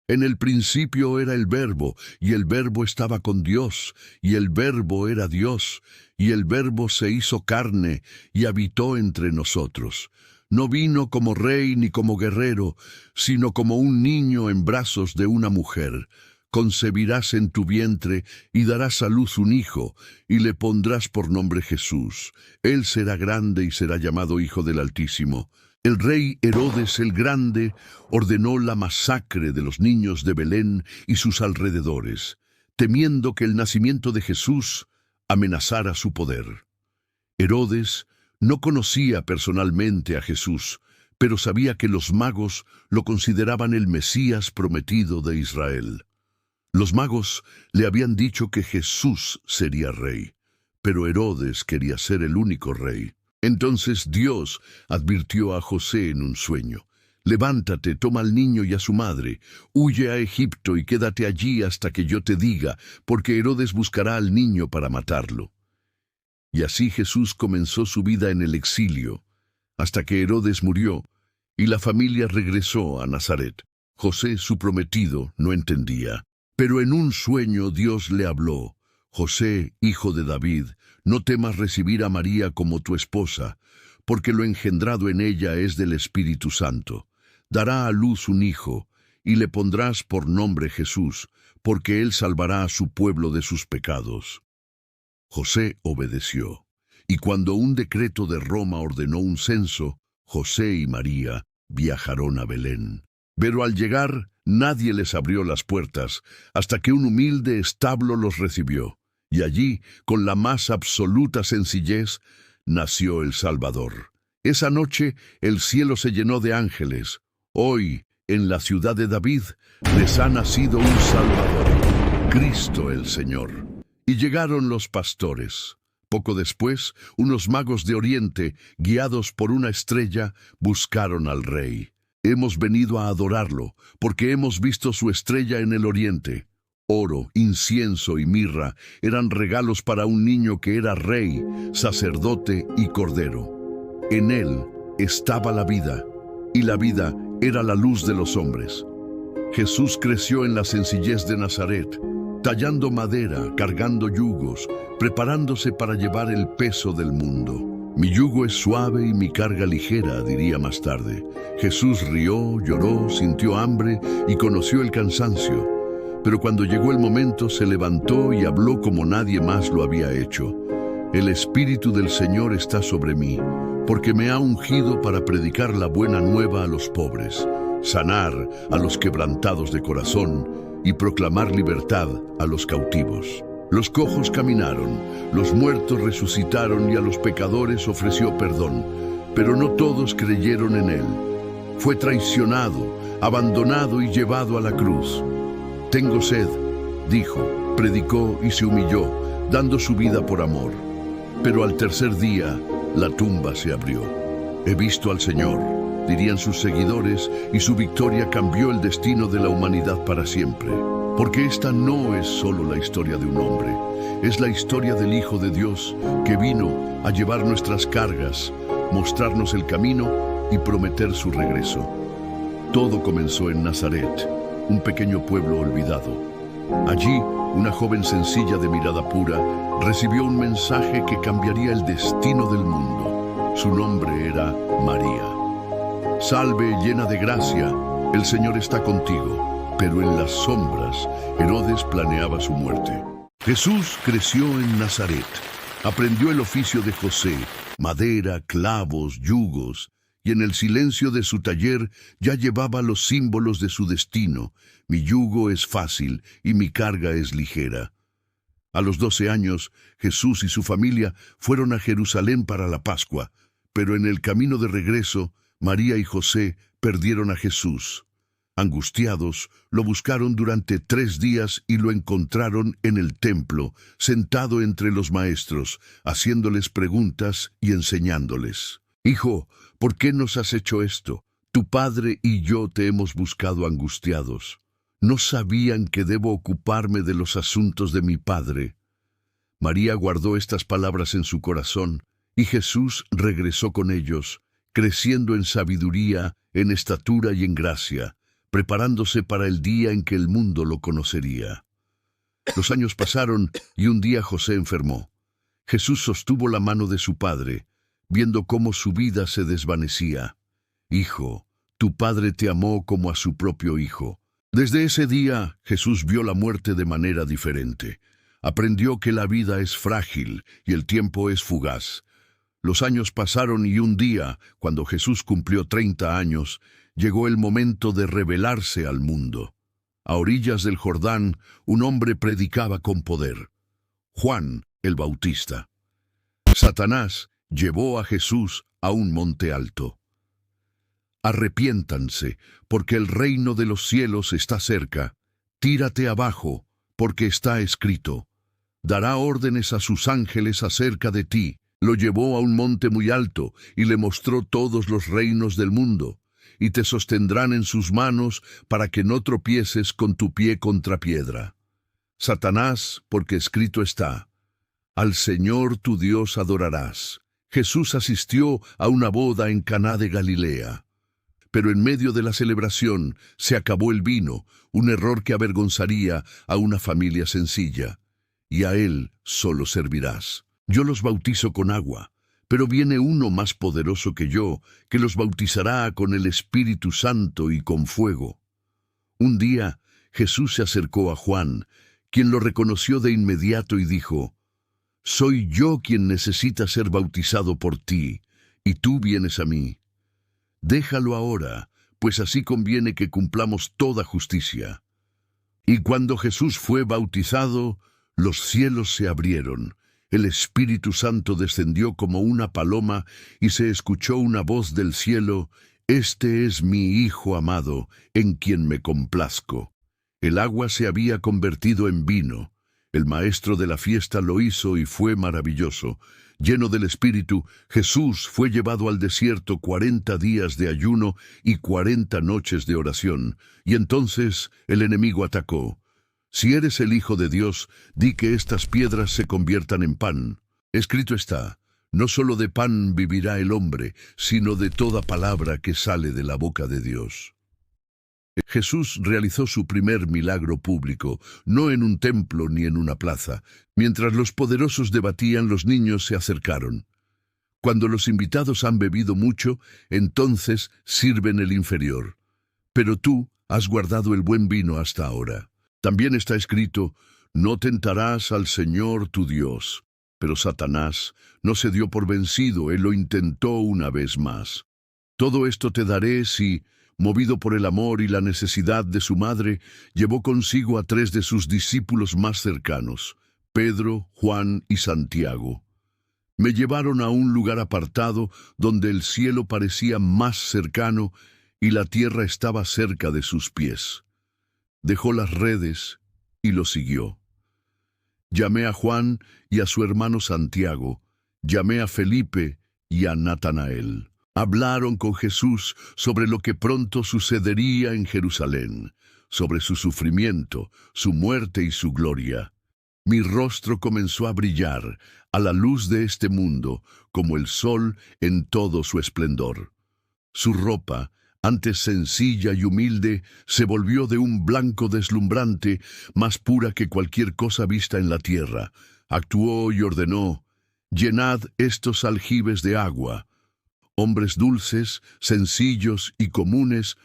En el principio era el Verbo, y el Verbo estaba con Dios, y el Verbo era Dios, y el Verbo se hizo carne, y habitó entre nosotros. No vino como rey ni como guerrero, sino como un niño en brazos de una mujer. Concebirás en tu vientre, y darás a luz un hijo, y le pondrás por nombre Jesús. Él será grande y será llamado Hijo del Altísimo. El rey Herodes el Grande ordenó la masacre de los niños de Belén y sus alrededores, temiendo que el nacimiento de Jesús amenazara su poder. Herodes no conocía personalmente a Jesús, pero sabía que los magos lo consideraban el Mesías prometido de Israel. Los magos le habían dicho que Jesús sería rey, pero Herodes quería ser el único rey. Entonces Dios advirtió a José en un sueño: «Levántate, toma al niño y a su madre, huye a Egipto y quédate allí hasta que yo te diga, porque Herodes buscará al niño para matarlo». Y así Jesús comenzó su vida en el exilio, hasta que Herodes murió y la familia regresó a Nazaret. José, su prometido, no entendía, pero en un sueño Dios le habló: «José, hijo de David, no temas recibir a María como tu esposa, porque lo engendrado en ella es del Espíritu Santo. Dará a luz un hijo, y le pondrás por nombre Jesús, porque él salvará a su pueblo de sus pecados». José obedeció, y cuando un decreto de Roma ordenó un censo, José y María viajaron a Belén. Pero al llegar, nadie les abrió las puertas, hasta que un humilde establo los recibió. Y allí, con la más absoluta sencillez, nació el Salvador. Esa noche, el cielo se llenó de ángeles. Hoy, en la ciudad de David, les ha nacido un Salvador, Cristo el Señor. Y llegaron los pastores. Poco después, unos magos de Oriente, guiados por una estrella, buscaron al rey. «Hemos venido a adorarlo, porque hemos visto su estrella en el oriente». Oro, incienso y mirra eran regalos para un niño que era rey, sacerdote y cordero. En él estaba la vida, y la vida era la luz de los hombres. Jesús creció en la sencillez de Nazaret, tallando madera, cargando yugos, preparándose para llevar el peso del mundo. «Mi yugo es suave y mi carga ligera», diría más tarde. Jesús rió, lloró, sintió hambre y conoció el cansancio. Pero cuando llegó el momento, se levantó y habló como nadie más lo había hecho. «El Espíritu del Señor está sobre mí, porque me ha ungido para predicar la buena nueva a los pobres, sanar a los quebrantados de corazón y proclamar libertad a los cautivos. Los cojos caminaron, los muertos resucitaron y a los pecadores ofreció perdón, pero no todos creyeron en él. Fue traicionado, abandonado y llevado a la cruz. Tengo sed», dijo, predicó y se humilló, dando su vida por amor. Pero al tercer día, la tumba se abrió. «He visto al Señor», dirían sus seguidores, y su victoria cambió el destino de la humanidad para siempre. Porque esta no es solo la historia de un hombre, es la historia del Hijo de Dios, que vino a llevar nuestras cargas, mostrarnos el camino y prometer su regreso. Todo comenzó en Nazaret, un pequeño pueblo olvidado. Allí, una joven sencilla de mirada pura recibió un mensaje que cambiaría el destino del mundo. Su nombre era María. «Salve, llena de gracia, el Señor está contigo». Pero en las sombras, Herodes planeaba su muerte. Jesús creció en Nazaret. Aprendió el oficio de José, madera, clavos, yugos, y en el silencio de su taller ya llevaba los símbolos de su destino. «Mi yugo es fácil y mi carga es ligera». A los 12 años, Jesús y su familia fueron a Jerusalén para la Pascua, pero en el camino de regreso, María y José perdieron a Jesús. Angustiados, lo buscaron durante 3 días y lo encontraron en el templo, sentado entre los maestros, haciéndoles preguntas y enseñándoles. «Hijo, ¿por qué nos has hecho esto? Tu padre y yo te hemos buscado angustiados». «¿No sabían que debo ocuparme de los asuntos de mi padre?». María guardó estas palabras en su corazón, y Jesús regresó con ellos, creciendo en sabiduría, en estatura y en gracia, preparándose para el día en que el mundo lo conocería. Los años pasaron y un día José enfermó. Jesús sostuvo la mano de su padre, viendo cómo su vida se desvanecía. «Hijo, tu padre te amó como a su propio hijo». Desde ese día, Jesús vio la muerte de manera diferente. Aprendió que la vida es frágil y el tiempo es fugaz. Los años pasaron y un día, cuando Jesús cumplió 30 años, llegó el momento de revelarse al mundo. A orillas del Jordán, un hombre predicaba con poder: Juan el Bautista. Satanás llevó a Jesús a un monte alto. «Arrepiéntanse, porque el reino de los cielos está cerca. Tírate abajo, porque está escrito: dará órdenes a sus ángeles acerca de ti». Lo llevó a un monte muy alto y le mostró todos los reinos del mundo, y te sostendrán en sus manos para que no tropieces con tu pie contra piedra. Satanás, porque escrito está: al Señor tu Dios adorarás. Jesús asistió a una boda en Caná de Galilea. Pero en medio de la celebración se acabó el vino, un error que avergonzaría a una familia sencilla. Y a él solo servirás. Yo los bautizo con agua, pero viene uno más poderoso que yo, que los bautizará con el Espíritu Santo y con fuego. Un día Jesús se acercó a Juan, quien lo reconoció de inmediato y dijo: «Soy yo quien necesita ser bautizado por ti, y tú vienes a mí. Déjalo ahora, pues así conviene que cumplamos toda justicia». Y cuando Jesús fue bautizado, los cielos se abrieron. El Espíritu Santo descendió como una paloma y se escuchó una voz del cielo: «Este es mi Hijo amado, en quien me complazco». El agua se había convertido en vino. El maestro de la fiesta lo hizo y fue maravilloso. Lleno del Espíritu, Jesús fue llevado al desierto 40 días de ayuno y 40 noches de oración. Y entonces el enemigo atacó. «Si eres el Hijo de Dios, di que estas piedras se conviertan en pan. Escrito está: no solo de pan vivirá el hombre, sino de toda palabra que sale de la boca de Dios». Jesús realizó su primer milagro público, no en un templo ni en una plaza. Mientras los poderosos debatían, los niños se acercaron. Cuando los invitados han bebido mucho, entonces sirven el inferior. Pero tú has guardado el buen vino hasta ahora. También está escrito: no tentarás al Señor tu Dios. Pero Satanás no se dio por vencido, él lo intentó una vez más. Todo esto te daré si, movido por el amor y la necesidad de su madre, llevó consigo a 3 de sus discípulos más cercanos, Pedro, Juan y Santiago. Me llevaron a un lugar apartado donde el cielo parecía más cercano y la tierra estaba cerca de sus pies. Dejó las redes y lo siguió. Llamé a Juan y a su hermano Santiago, llamé a Felipe y a Natanael. Hablaron con Jesús sobre lo que pronto sucedería en Jerusalén, sobre su sufrimiento, su muerte y su gloria. Mi rostro comenzó a brillar a la luz de este mundo, como el sol en todo su esplendor. Su ropa, antes sencilla y humilde, se volvió de un blanco deslumbrante, más pura que cualquier cosa vista en la tierra. Actuó y ordenó: «Llenad estos aljibes de agua». Hombres dulces, sencillos y comunes,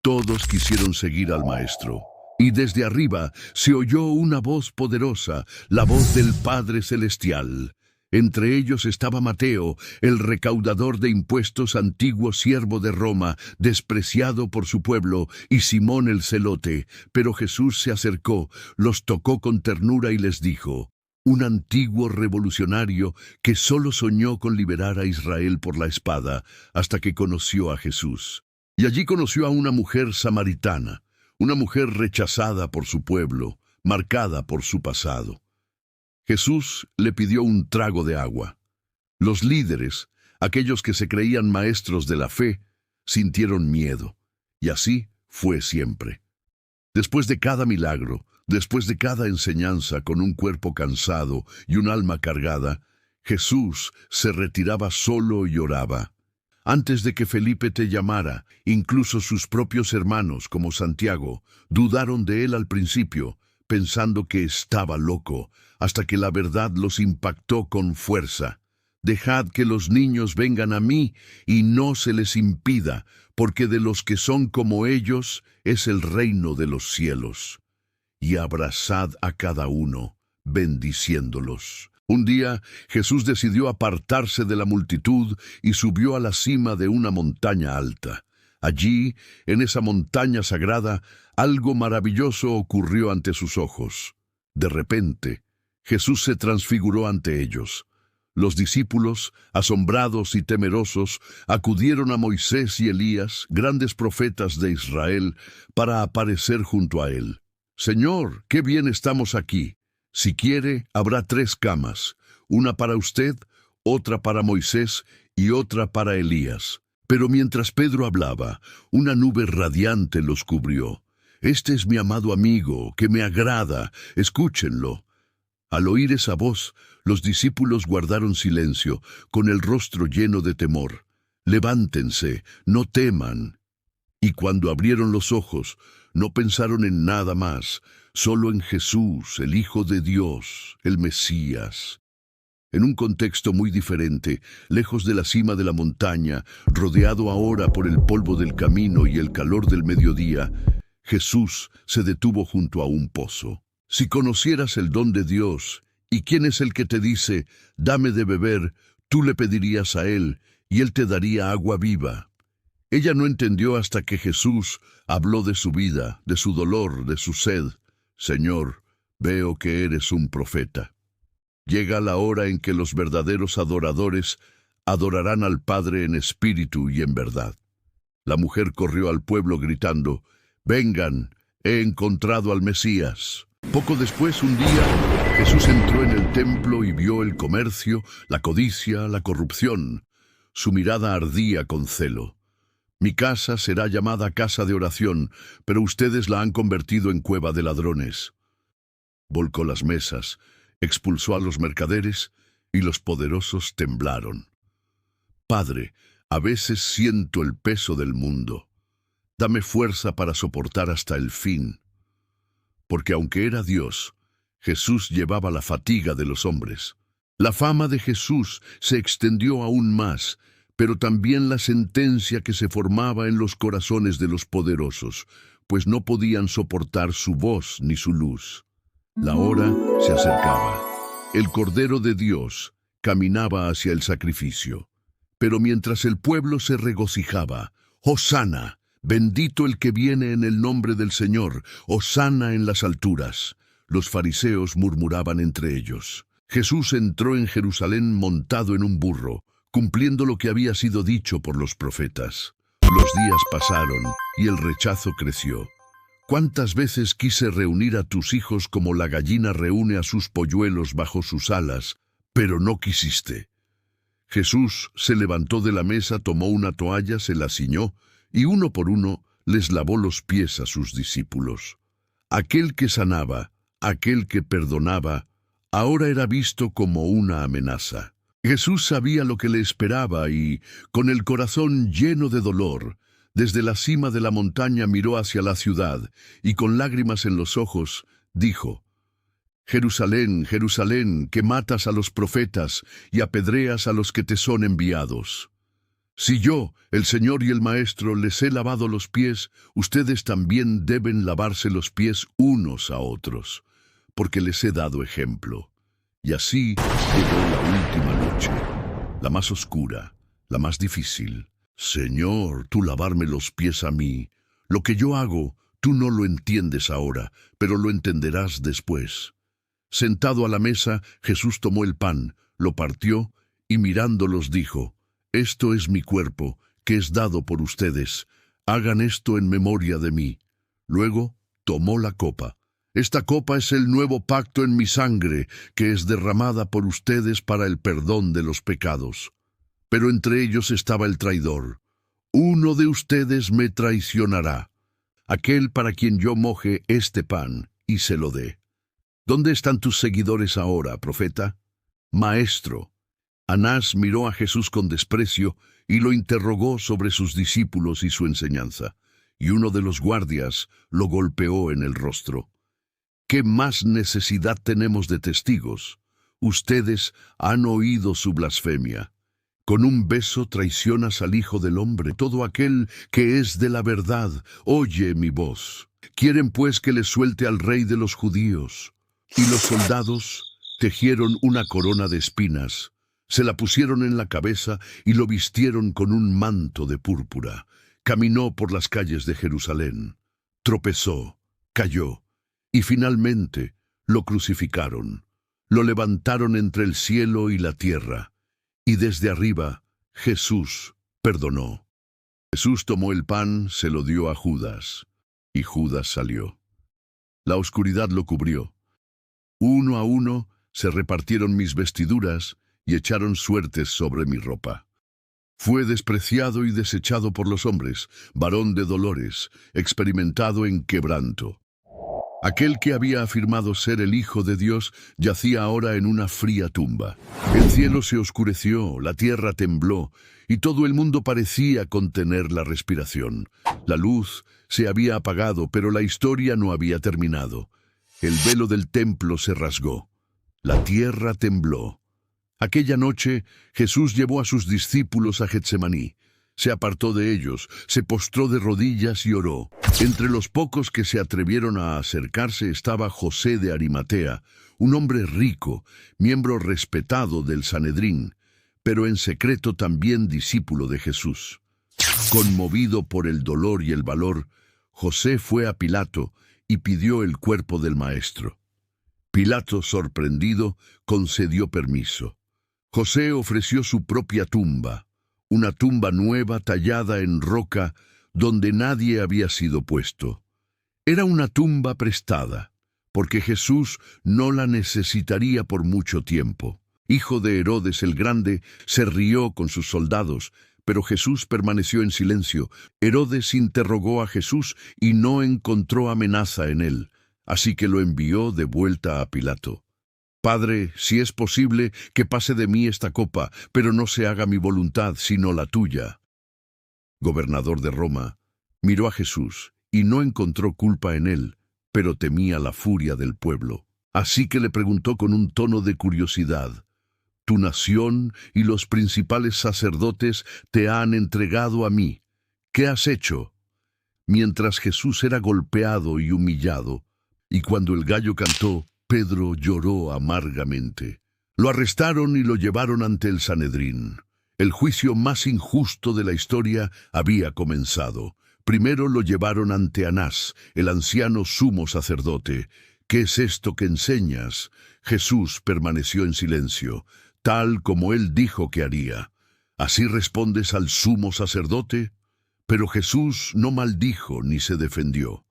todos quisieron seguir al Maestro. Y desde arriba se oyó una voz poderosa, la voz del Padre Celestial. Entre ellos estaba Mateo, el recaudador de impuestos, antiguo siervo de Roma, despreciado por su pueblo, y Simón el celote. Pero Jesús se acercó, los tocó con ternura y les dijo: «Un antiguo revolucionario que solo soñó con liberar a Israel por la espada, hasta que conoció a Jesús. Y allí conoció a una mujer samaritana, una mujer rechazada por su pueblo, marcada por su pasado. Jesús le pidió un trago de agua. Los líderes, aquellos que se creían maestros de la fe, sintieron miedo, y así fue siempre. Después de cada milagro, después de cada enseñanza, con un cuerpo cansado y un alma cargada, Jesús se retiraba solo y oraba: Antes de que Felipe te llamara, incluso sus propios hermanos, como Santiago, dudaron de él al principio, pensando que estaba loco, hasta que la verdad los impactó con fuerza. Dejad que los niños vengan a mí y no se les impida, porque de los que son como ellos es el reino de los cielos. Y abrazad a cada uno, bendiciéndolos. Un día Jesús decidió apartarse de la multitud y subió a la cima de una montaña alta. Allí, en esa montaña sagrada, algo maravilloso ocurrió ante sus ojos. De repente, Jesús se transfiguró ante ellos. Los discípulos, asombrados y temerosos, acudieron a Moisés y Elías, grandes profetas de Israel, para aparecer junto a él. «Señor, qué bien estamos aquí. Si quiere, habrá 3 camas, una para usted, otra para Moisés y otra para Elías». Pero mientras Pedro hablaba, una nube radiante los cubrió. «Este es mi amado amigo, que me agrada, escúchenlo». Al oír esa voz, los discípulos guardaron silencio, con el rostro lleno de temor. «Levántense, no teman». Y cuando abrieron los ojos, no pensaron en nada más, solo en Jesús, el Hijo de Dios, el Mesías. En un contexto muy diferente, lejos de la cima de la montaña, rodeado ahora por el polvo del camino y el calor del mediodía, Jesús se detuvo junto a un pozo. Si conocieras el don de Dios, y quién es el que te dice, «Dame de beber», tú le pedirías a él, y él te daría agua viva. Ella no entendió hasta que Jesús habló de su vida, de su dolor, de su sed. «Señor, veo que eres un profeta». Llega la hora en que los verdaderos adoradores adorarán al Padre en espíritu y en verdad. La mujer corrió al pueblo gritando, «Vengan, he encontrado al Mesías». Poco después, un día, Jesús entró en el templo y vio el comercio, la codicia, la corrupción. Su mirada ardía con celo. «Mi casa será llamada casa de oración, pero ustedes la han convertido en cueva de ladrones». Volcó las mesas, expulsó a los mercaderes, y los poderosos temblaron. «Padre, a veces siento el peso del mundo. Dame fuerza para soportar hasta el fin». Porque aunque era Dios, Jesús llevaba la fatiga de los hombres. La fama de Jesús se extendió aún más, pero también la sentencia que se formaba en los corazones de los poderosos, pues no podían soportar su voz ni su luz. La hora se acercaba. El Cordero de Dios caminaba hacia el sacrificio. Pero mientras el pueblo se regocijaba, «Hosana, bendito el que viene en el nombre del Señor, hosana en las alturas», los fariseos murmuraban entre ellos. Jesús entró en Jerusalén montado en un burro, cumpliendo lo que había sido dicho por los profetas. Los días pasaron y el rechazo creció. «¿Cuántas veces quise reunir a tus hijos como la gallina reúne a sus polluelos bajo sus alas, pero no quisiste?» Jesús se levantó de la mesa, tomó una toalla, se la ciñó, y uno por uno les lavó los pies a sus discípulos. Aquel que sanaba, aquel que perdonaba, ahora era visto como una amenaza. Jesús sabía lo que le esperaba y, con el corazón lleno de dolor, desde la cima de la montaña miró hacia la ciudad y con lágrimas en los ojos dijo, «Jerusalén, Jerusalén, que matas a los profetas y apedreas a los que te son enviados. Si yo, el Señor y el Maestro, les he lavado los pies, ustedes también deben lavarse los pies unos a otros, porque les he dado ejemplo». Y así llegó la última noche, la más oscura, la más difícil. «Señor, tú lavarme los pies a mí. Lo que yo hago, tú no lo entiendes ahora, pero lo entenderás después». Sentado a la mesa, Jesús tomó el pan, lo partió y mirándolos dijo, «Esto es mi cuerpo, que es dado por ustedes. Hagan esto en memoria de mí». Luego tomó la copa. «Esta copa es el nuevo pacto en mi sangre, que es derramada por ustedes para el perdón de los pecados». Pero entre ellos estaba el traidor. «Uno de ustedes me traicionará, aquel para quien yo moje este pan y se lo dé». «¿Dónde están tus seguidores ahora, profeta?» «Maestro». Anás miró a Jesús con desprecio y lo interrogó sobre sus discípulos y su enseñanza, y uno de los guardias lo golpeó en el rostro. ¿Qué más necesidad tenemos de testigos? Ustedes han oído su blasfemia. Con un beso traicionas al Hijo del Hombre. Todo aquel que es de la verdad oye mi voz. Quieren pues que le suelte al Rey de los judíos. Y los soldados tejieron una corona de espinas, se la pusieron en la cabeza y lo vistieron con un manto de púrpura. Caminó por las calles de Jerusalén, tropezó, cayó, y finalmente lo crucificaron. Lo levantaron entre el cielo y la tierra, y desde arriba Jesús perdonó. Jesús tomó el pan, se lo dio a Judas, y Judas salió. La oscuridad lo cubrió. Uno a uno se repartieron mis vestiduras y echaron suertes sobre mi ropa. Fue despreciado y desechado por los hombres, varón de dolores, experimentado en quebranto. Aquel que había afirmado ser el Hijo de Dios yacía ahora en una fría tumba. El cielo se oscureció, la tierra tembló, y todo el mundo parecía contener la respiración. La luz se había apagado, pero la historia no había terminado. El velo del templo se rasgó. La tierra tembló. Aquella noche Jesús llevó a sus discípulos a Getsemaní. Se apartó de ellos, se postró de rodillas y oró. Entre los pocos que se atrevieron a acercarse estaba José de Arimatea, un hombre rico, miembro respetado del Sanedrín, pero en secreto también discípulo de Jesús. Conmovido por el dolor y el valor, José fue a Pilato y pidió el cuerpo del Maestro. Pilato, sorprendido, concedió permiso. José ofreció su propia tumba, una tumba nueva tallada en roca donde nadie había sido puesto. Era una tumba prestada, porque Jesús no la necesitaría por mucho tiempo. Hijo de Herodes el Grande, se rió con sus soldados, pero Jesús permaneció en silencio. Herodes interrogó a Jesús y no encontró amenaza en él, así que lo envió de vuelta a Pilato. Padre, si es posible, que pase de mí esta copa, pero no se haga mi voluntad, sino la tuya. Gobernador de Roma, miró a Jesús y no encontró culpa en él, pero temía la furia del pueblo. Así que le preguntó con un tono de curiosidad: «Tu nación y los principales sacerdotes te han entregado a mí. ¿Qué has hecho?». Mientras Jesús era golpeado y humillado, y cuando el gallo cantó, Pedro lloró amargamente. Lo arrestaron y lo llevaron ante el Sanedrín. El juicio más injusto de la historia había comenzado. Primero lo llevaron ante Anás, el anciano sumo sacerdote. «¿Qué es esto que enseñas?». Jesús permaneció en silencio, tal como él dijo que haría. «¿Así respondes al sumo sacerdote?». Pero Jesús no maldijo ni se defendió.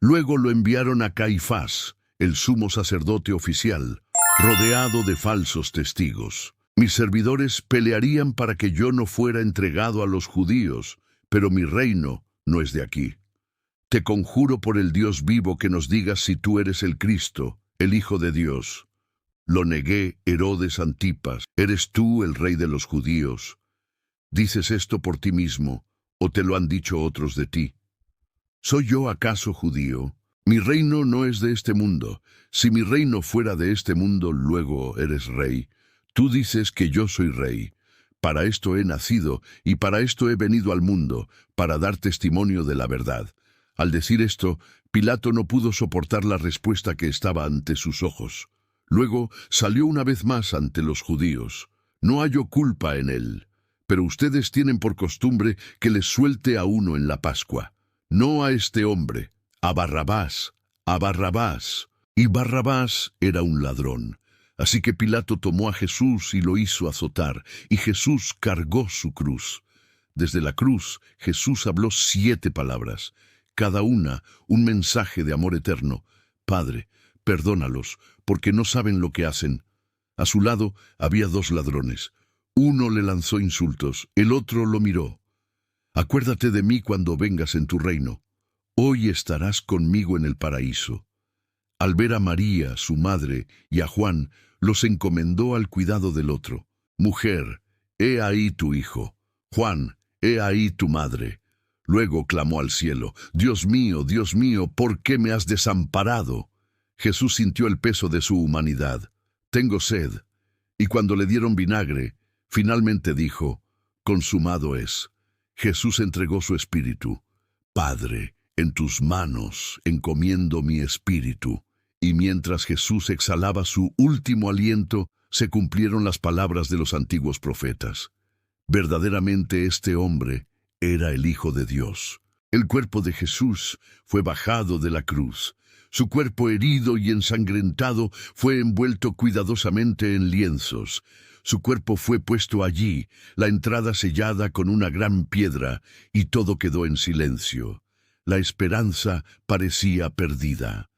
Luego lo enviaron a Caifás, el sumo sacerdote oficial, rodeado de falsos testigos. «Mis servidores pelearían para que yo no fuera entregado a los judíos, pero mi reino no es de aquí. Te conjuro por el Dios vivo que nos digas si tú eres el Cristo, el Hijo de Dios». Lo negué, Herodes Antipas. «¿Eres tú el rey de los judíos? ¿Dices esto por ti mismo, o te lo han dicho otros de ti? ¿Soy yo acaso judío? Mi reino no es de este mundo. Si mi reino fuera de este mundo, luego eres rey. Tú dices que yo soy rey. Para esto he nacido y para esto he venido al mundo, para dar testimonio de la verdad». Al decir esto, Pilato no pudo soportar la respuesta que estaba ante sus ojos. Luego salió una vez más ante los judíos. «No hallo culpa en él, pero ustedes tienen por costumbre que les suelte a uno en la Pascua. No a este hombre, a Barrabás, a Barrabás». Y Barrabás era un ladrón. Así que Pilato tomó a Jesús y lo hizo azotar, y Jesús cargó su cruz. Desde la cruz, Jesús habló 7 palabras, cada una un mensaje de amor eterno. «Padre, perdónalos, porque no saben lo que hacen». A su lado había 2 ladrones. Uno le lanzó insultos, el otro lo miró. «Acuérdate de mí cuando vengas en tu reino. Hoy estarás conmigo en el paraíso». Al ver a María, su madre, y a Juan, los encomendó al cuidado del otro. «Mujer, he ahí tu hijo». Juan, he ahí tu madre. Luego clamó al cielo, Dios mío, ¿por qué me has desamparado? Jesús sintió el peso de su humanidad. Tengo sed. Y cuando le dieron vinagre, finalmente dijo, consumado es. Jesús entregó su espíritu. Padre, en tus manos encomiendo mi espíritu. Y mientras Jesús exhalaba su último aliento, se cumplieron las palabras de los antiguos profetas. Verdaderamente este hombre era el Hijo de Dios. El cuerpo de Jesús fue bajado de la cruz. Su cuerpo herido y ensangrentado fue envuelto cuidadosamente en lienzos. Su cuerpo fue puesto allí, la entrada sellada con una gran piedra, y todo quedó en silencio. La esperanza parecía perdida.